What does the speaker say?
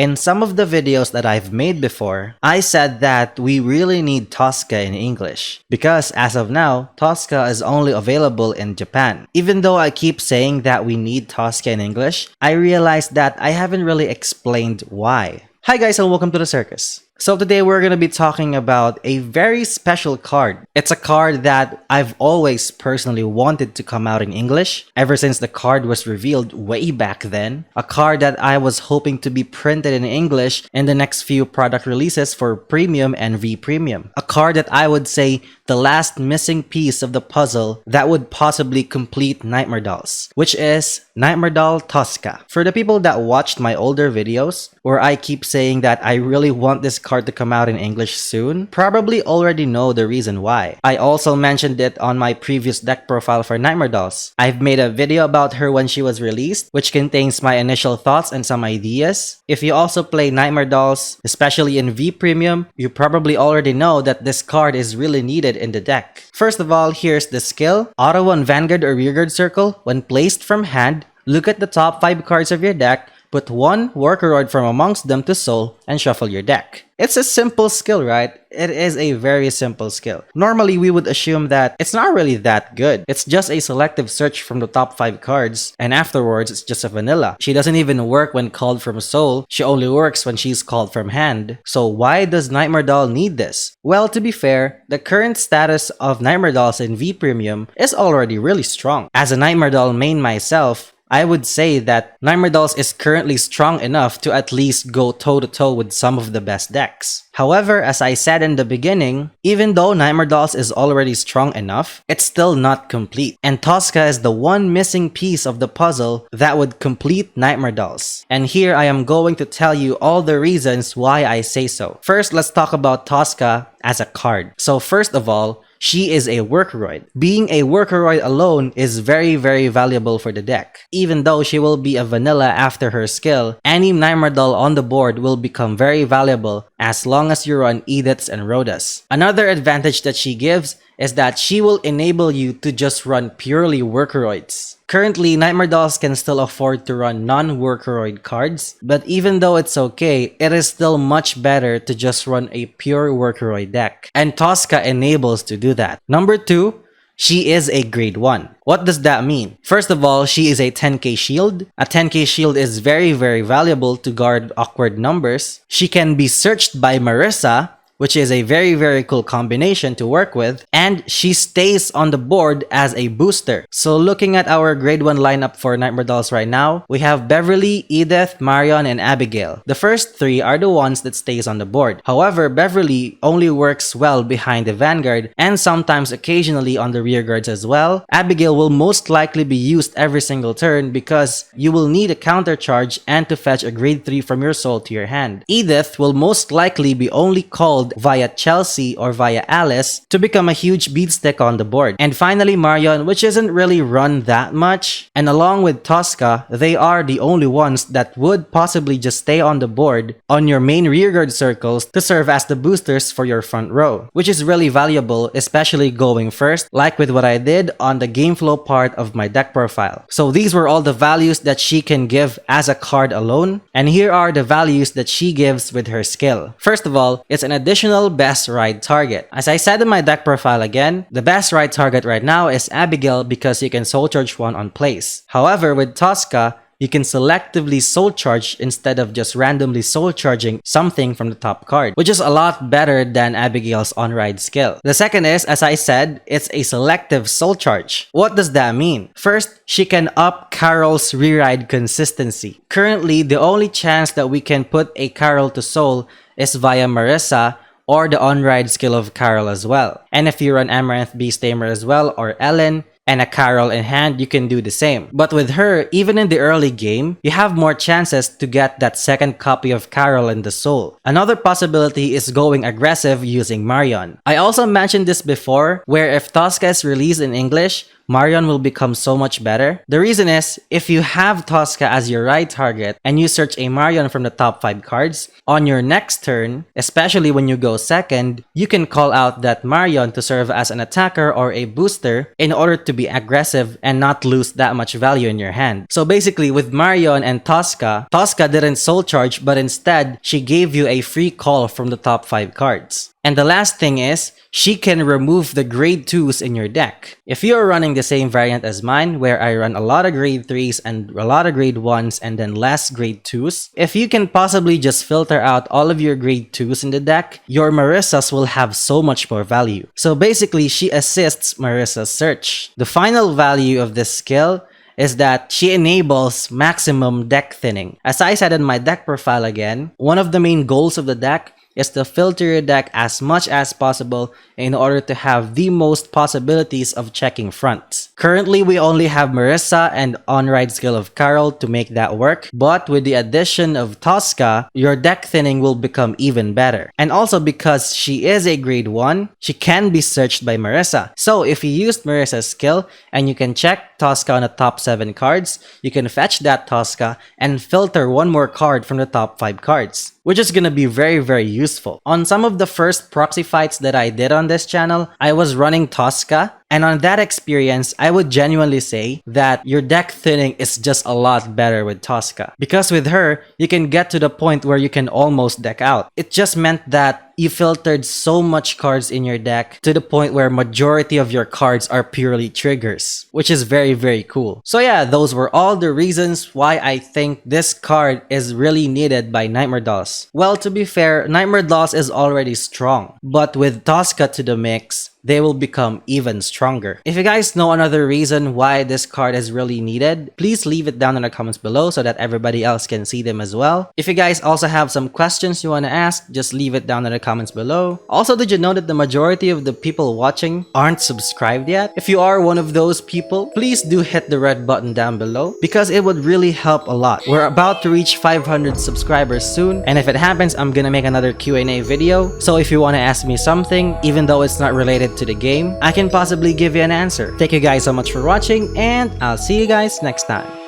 In some of the videos that I've made before, I said that we really need Tosca in English because as of now, Tosca is only available in Japan. Even though I keep saying that we need Tosca in English, I realized that I haven't really explained why. Hi guys and welcome to the circus. So today we're going to be talking about a very special card. It's a card that I've always personally wanted to come out in English ever since the card was revealed way back then. A card that I was hoping to be printed in English in the next few product releases for Premium and V Premium. A card that I would say the last missing piece of the puzzle that would possibly complete Nightmare Dolls, which is Nightmare Doll Tosca. For the people that watched my older videos, where I keep saying that I really want this card to come out in English soon, probably already know the reason why. I also mentioned it on my previous deck profile for Nightmare Dolls. I've made a video about her when she was released, which contains my initial thoughts and some ideas. If you also play Nightmare Dolls, especially in V Premium, you probably already know that this card is really needed in the deck. First of all, here's the skill. Auto 1 Vanguard or Rearguard Circle, when placed from hand, look at the top 5 cards of your deck, put one Workroid from amongst them to soul, and shuffle your deck. It's a simple skill, right? It is a very simple skill. Normally, we would assume that it's not really that good. It's just a selective search from the top 5 cards, and afterwards, it's just a vanilla. She doesn't even work when called from soul. She only works when she's called from hand. So why does Nightmare Doll need this? Well, to be fair, the current status of Nightmare Dolls in V Premium is already really strong. As a Nightmare Doll main myself, I would say that Nightmare Dolls is currently strong enough to at least go toe-to-toe with some of the best decks. However, as I said in the beginning, even though Nightmare Dolls is already strong enough, it's still not complete. And Tosca is the one missing piece of the puzzle that would complete Nightmare Dolls. And here I am going to tell you all the reasons why I say so. First, let's talk about Tosca as a card. So first of all, she is a Workroid. Being a Workroid alone is very valuable for the deck. Even though she will be a vanilla after her skill, any Nightmare Doll on the board will become very valuable as long as you run Ediths and Rhodas. Another advantage that she gives is that she will enable you to just run purely Workroids. Currently, Nightmare Dolls can still afford to run non-Workroid cards, but even though it's okay, it is still much better to just run a pure Workroid deck. And Tosca enables to do that. Number 2, she is a grade 1. What does that mean? First of all, she is a 10k shield. A 10k shield is very valuable to guard awkward numbers. She can be searched by Marissa, which is a very cool combination to work with, and she stays on the board as a booster. So looking at our grade 1 lineup for Nightmare Dolls right now, we have Beverly, Edith, Marion, and Abigail. The first 3 are the ones that stays on the board. However, Beverly only works well behind the Vanguard and sometimes occasionally on the rear guards as well. Abigail will most likely be used every single turn because you will need a counter charge and to fetch a grade 3 from your soul to your hand. Edith will most likely be only called via Chelsea or via Alice to become a huge beatstick on the board. And finally Marion, which isn't really run that much, and along with Tosca, they are the only ones that would possibly just stay on the board on your main rearguard circles to serve as the boosters for your front row, which is really valuable, especially going first, like with what I did on the game flow part of my deck profile. So these were all the values that she can give as a card alone, and here are the values that she gives with her skill. First of all, it's an additional best ride target. As I said in my deck profile again, the best ride target right now is Abigail because you can soul charge one on place. However, with Tosca, you can selectively soul charge instead of just randomly soul charging something from the top card, which is a lot better than Abigail's on-ride skill. The second is, as I said, it's a selective soul charge. What does that mean? First, she can up Carol's re-ride consistency. Currently, the only chance that we can put a Carol to soul is via Marissa or the on-ride skill of Carol as well. And if you run Amaranth Beast Tamer as well or Ellen, and a Carol in hand, you can do the same. But with her, even in the early game, you have more chances to get that second copy of Carol in the soul. Another possibility is going aggressive using Marion. I also mentioned this before, where if Tosca is released in English, Marion will become so much better? The reason is, if you have Tosca as your right target and you search a Marion from the top 5 cards, on your next turn, especially when you go second, you can call out that Marion to serve as an attacker or a booster in order to be aggressive and not lose that much value in your hand. So basically, with Marion and Tosca, Tosca didn't soul charge, but instead, she gave you a free call from the top 5 cards. And the last thing is, she can remove the grade 2s in your deck. If you're running the same variant as mine, where I run a lot of grade 3s and a lot of grade 1s and then less grade 2s, if you can possibly just filter out all of your grade 2s in the deck, your Marissas will have so much more value. So basically, she assists Marissa's search. The final value of this skill is that she enables maximum deck thinning. As I said in my deck profile again, one of the main goals of the deck is to filter your deck as much as possible in order to have the most possibilities of checking fronts. Currently, we only have Marissa and on-ride skill of Carol to make that work, but with the addition of Tosca, your deck thinning will become even better. And also because she is a grade 1, she can be searched by Marissa. So if you used Marissa's skill and you can check Tosca on the top 7 cards, you can fetch that Tosca and filter one more card from the top 5 cards, which is gonna be very useful. On some of the first proxy fights that I did on this channel, I was running Tosca, and on that experience, I would genuinely say that your deck thinning is just a lot better with Tosca. Because with her, you can get to the point where you can almost deck out. It just meant that you filtered so much cards in your deck to the point where majority of your cards are purely triggers, which is very cool. So yeah, those were all the reasons why I think this card is really needed by Nightmare Dolls. Well, to be fair, Nightmare Dolls is already strong, but with Tosca to the mix, they will become even stronger. If you guys know another reason why this card is really needed, please leave it down in the comments below so that everybody else can see them as well. If you guys also have some questions you want to ask, just leave it down in the comments below. Also, did you know that the majority of the people watching aren't subscribed yet? If you are one of those people, please do hit the red button down below because it would really help a lot. We're about to reach 500 subscribers soon, and if it happens, I'm gonna make another Q&A video. So if you want to ask me something, even though it's not related to the game, I can possibly give you an answer. Thank you guys so much for watching, and I'll see you guys next time.